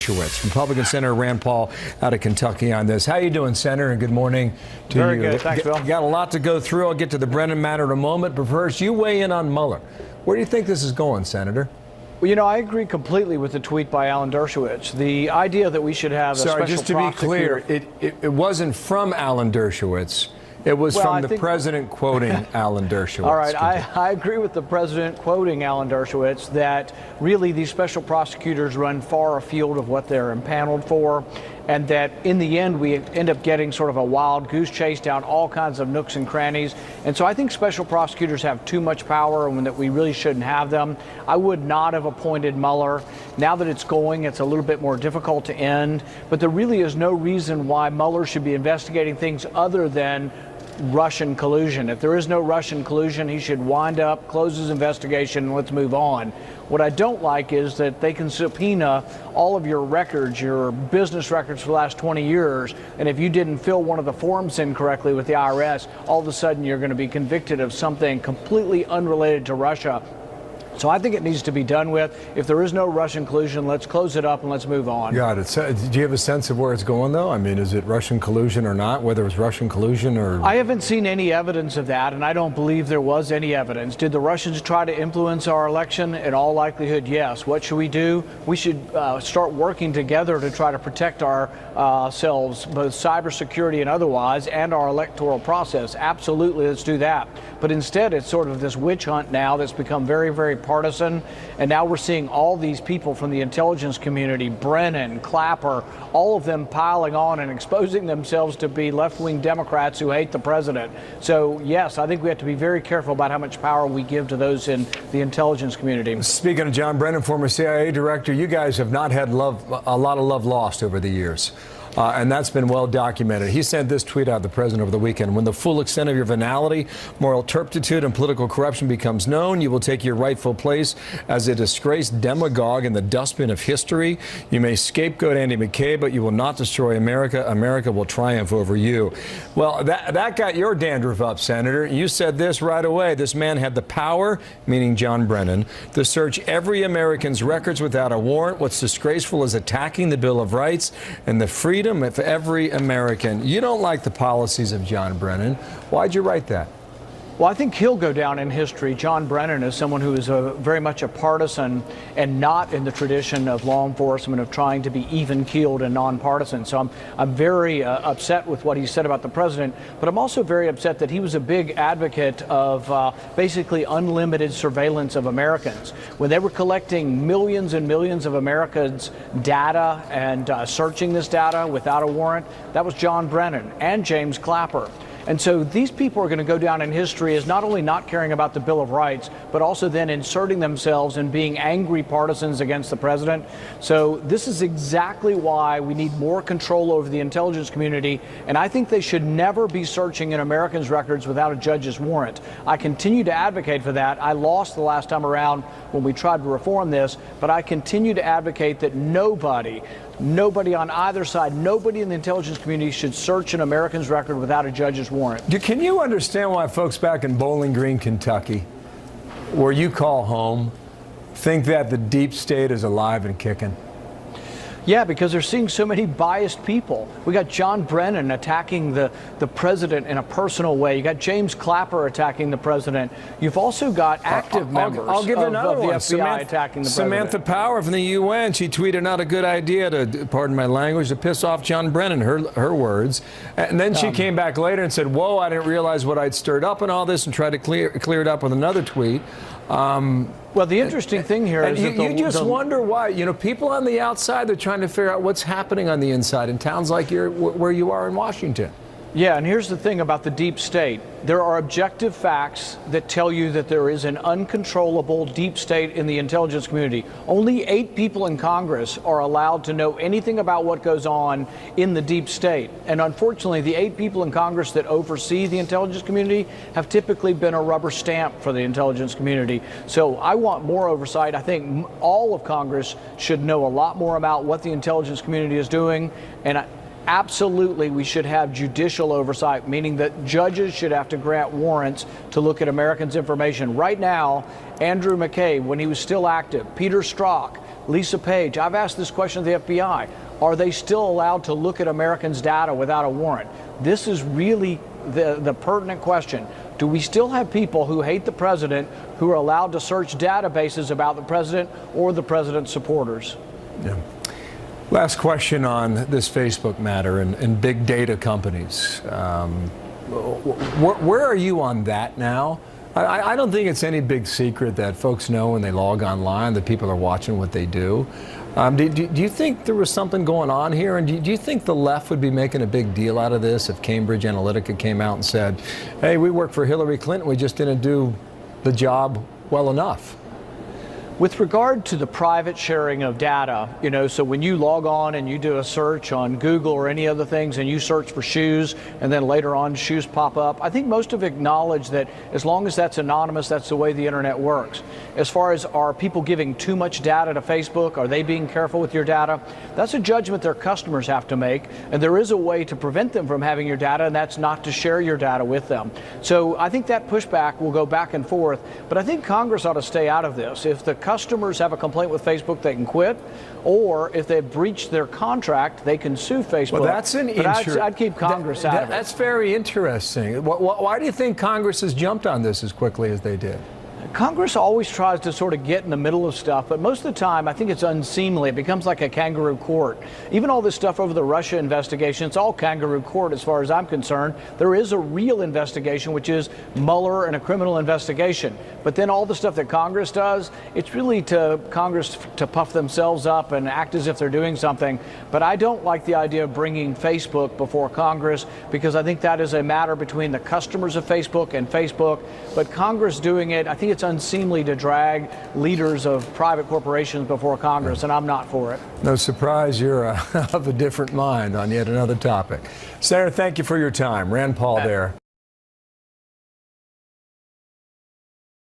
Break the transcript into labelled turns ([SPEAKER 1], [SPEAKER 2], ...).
[SPEAKER 1] Dershowitz. Republican Senator Rand Paul out of Kentucky on this. How you doing, Senator? And good morning to you.
[SPEAKER 2] Very good. Thanks, Bill.
[SPEAKER 1] Got a lot to go through. I'll get to the Brennan matter in a moment. But first, you weigh in on Mueller. Where do you think this is going, Senator?
[SPEAKER 2] Well, you know, I agree completely with the tweet by Alan Dershowitz. The idea that we should have a special prosecutor.
[SPEAKER 1] Just to be clear, it wasn't from Alan Dershowitz. It was from the president quoting Alan Dershowitz.
[SPEAKER 2] All right, I agree with the president quoting Alan Dershowitz that really these special prosecutors run far afield of what they're impaneled for, and that in the end we end up getting sort of a wild goose chase down all kinds of nooks and crannies. And so I think special prosecutors have too much power and that we really shouldn't have them. I would not have appointed Mueller. Now that it's going, it's a little bit more difficult to end, but there really is no reason why Mueller should be investigating things other than Russian collusion. If there is no Russian collusion, he should wind up, close his investigation, and let's move on. What I don't like is that they can subpoena all of your records, your business records for the last 20 years, and if you didn't fill one of the forms in correctly with the IRS, all of a sudden you're going to be convicted of something completely unrelated to Russia. So I think it needs to be done with. If there is no Russian collusion, let's close it up and let's move on.
[SPEAKER 1] Got it. So, do you have a sense of where it's going, though? I mean, is it Russian collusion or not, whether it's Russian collusion or...
[SPEAKER 2] I haven't seen any evidence of that, and I don't believe there was any evidence. Did the Russians try to influence our election? In all likelihood, yes. What should we do? We should start working together to try to protect ourselves, both cybersecurity and otherwise, and our electoral process. Absolutely, let's do that. But instead, it's sort of this witch hunt now that's become very, very partisan, and now we're seeing all these people from the intelligence community, Brennan, Clapper, all of them piling on and exposing themselves to be left-wing Democrats who hate the president. So yes, I think we have to be very careful about how much power we give to those in the intelligence community.
[SPEAKER 1] Speaking of John Brennan, former CIA director, you guys have not had a lot of love lost over the years. And that's been well documented. He sent this tweet out, the president, over the weekend. When the full extent of your venality, moral turpitude, and political corruption becomes known, you will take your rightful place as a disgraced demagogue in the dustbin of history. You may scapegoat Andy McCabe, but you will not destroy America. America will triumph over you. Well, that got your dandruff up, Senator. You said this right away. This man had the power, meaning John Brennan, to search every American's records without a warrant. What's disgraceful is attacking the Bill of Rights and the freedom of every American. You don't like the policies of John Brennan. Why'd you write that?
[SPEAKER 2] Well, I think he'll go down in history. John Brennan is someone who is very much a partisan and not in the tradition of law enforcement of trying to be even-keeled and nonpartisan. So I'm very upset with what he said about the president, but I'm also very upset that he was a big advocate of basically unlimited surveillance of Americans. When they were collecting millions and millions of Americans' data and searching this data without a warrant, that was John Brennan and James Clapper. And so these people are going to go down in history as not only not caring about the Bill of Rights, but also then inserting themselves and being angry partisans against the president. So this is exactly why we need more control over the intelligence community. And I think they should never be searching in Americans' records without a judge's warrant. I continue to advocate for that. I lost the last time around when we tried to reform this, but I continue to advocate that nobody on either side, nobody in the intelligence community should search an American's record without a judge's warrant.
[SPEAKER 1] Can you understand why folks back in Bowling Green, Kentucky, where you call home, think that the deep state is alive and kicking?
[SPEAKER 2] Yeah, because they're seeing so many biased people. We got John Brennan attacking the president in a personal way. You got James Clapper attacking the president. You've also got active members
[SPEAKER 1] I'll give
[SPEAKER 2] of
[SPEAKER 1] another
[SPEAKER 2] the
[SPEAKER 1] one.
[SPEAKER 2] FBI attacking the president.
[SPEAKER 1] Samantha Power from the UN, she tweeted out a good idea to, pardon my language, to piss off John Brennan, her words. And then she came back later and said, whoa, I didn't realize what I'd stirred up in all this, and tried to clear it up with another tweet.
[SPEAKER 2] Well, the interesting thing here is that
[SPEAKER 1] you just wonder why, people on the outside, they're trying to figure out what's happening on the inside in towns like where you are in Washington.
[SPEAKER 2] Yeah, and here's the thing about the deep state. There are objective facts that tell you that there is an uncontrollable deep state in the intelligence community. Only 8 people in Congress are allowed to know anything about what goes on in the deep state. And unfortunately, the 8 people in Congress that oversee the intelligence community have typically been a rubber stamp for the intelligence community. So I want more oversight. I think all of Congress should know a lot more about what the intelligence community is doing. And absolutely, we should have judicial oversight, meaning that judges should have to grant warrants to look at Americans' information. Right now, Andrew McCabe, when he was still active, Peter Strzok, Lisa Page. I've asked this question of the FBI. Are they still allowed to look at Americans' data without a warrant? This is really the pertinent question. Do we still have people who hate the president who are allowed to search databases about the president or the president's supporters?
[SPEAKER 1] Yeah. Last question on this Facebook matter and big data companies. Where are you on that now? I don't think it's any big secret that folks know when they log online that people are watching what they do. Do you think there was something going on here? And do you think the left would be making a big deal out of this if Cambridge Analytica came out and said, hey, we worked for Hillary Clinton, we just didn't do the job well enough?
[SPEAKER 2] With regard to the private sharing of data, so when you log on and you do a search on Google or any other things and you search for shoes and then later on shoes pop up, I think most of acknowledge that as long as that's anonymous, that's the way the internet works. As far as are people giving too much data to Facebook, are they being careful with your data? That's a judgment their customers have to make, and there is a way to prevent them from having your data, and that's not to share your data with them. So I think that pushback will go back and forth, but I think Congress ought to stay out of this. If the customers have a complaint with Facebook, they can quit, or if they've breached their contract, they can sue Facebook.
[SPEAKER 1] Well, that's an interesting.
[SPEAKER 2] I'd keep Congress out of it.
[SPEAKER 1] That's very interesting. Why do you think Congress has jumped on this as quickly as they did?
[SPEAKER 2] Congress always tries to sort of get in the middle of stuff, but most of the time I think it's unseemly. It becomes like a kangaroo court. Even all this stuff over the Russia investigation, it's all kangaroo court as far as I'm concerned. There is a real investigation, which is Mueller and a criminal investigation. But then all the stuff that Congress does, it's really to Congress to puff themselves up and act as if they're doing something. But I don't like the idea of bringing Facebook before Congress, because I think that is a matter between the customers of Facebook and Facebook. But Congress doing it, I think it's unseemly to drag leaders of private corporations before Congress, and I'm not for it.
[SPEAKER 1] No surprise you're of a different mind on yet another topic. Senator, thank you for your time. Rand Paul there.